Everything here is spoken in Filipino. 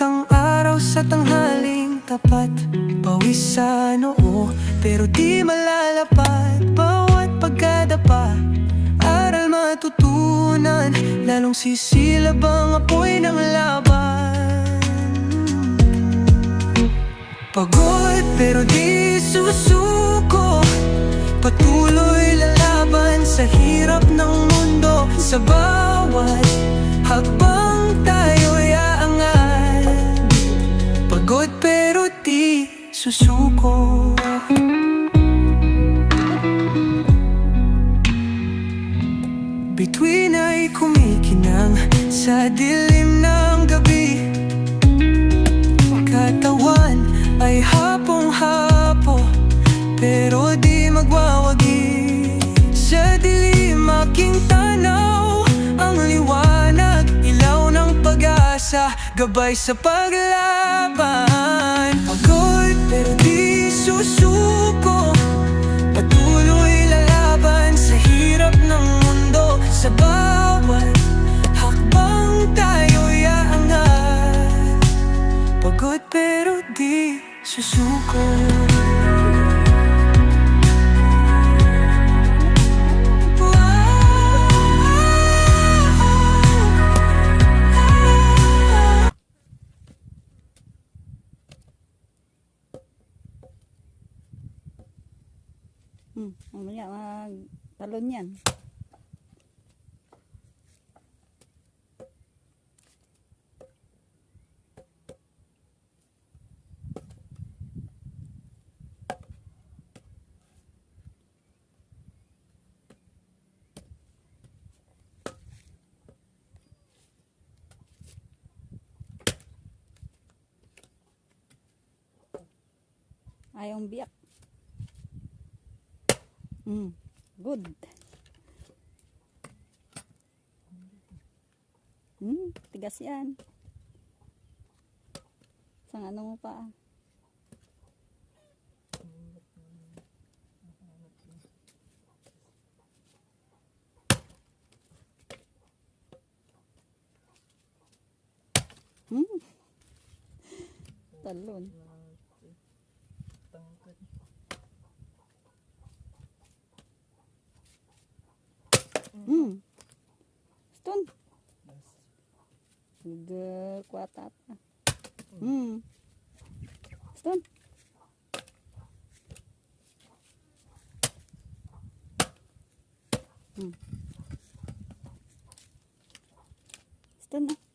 kang araw sa tanghaling tapat. Pawis sa noo, pero di malalapat. Bawat pagkadapa, aral matutunan. Lalong sisilab ang apoy ng laban. Pagod pero di susuko, patuloy lalaban sa hirap ng mundo. Sa bawat hakbang tayo'y aangat. Pagod pero di susuko. Bituin ay kumikinang sa dilim ng gabi. Katawan ay hapong-hapo, pero di magwawagi. Sa dilim aking tanaw ang liwanag, ilaw ng pag-asa, gabay sa paglaban. Pagod pero di susuko, patuloy lalaban sa hirap ng mundo. Sa bawat hakbang tayo'y aangat. Pagod pero di susuko. Mamaya magtalon yan. Ayong biyak. Good. Tigas yan. Sang ano mo pa? Talon. Stone. Udah kuat apa? Stone. Stone.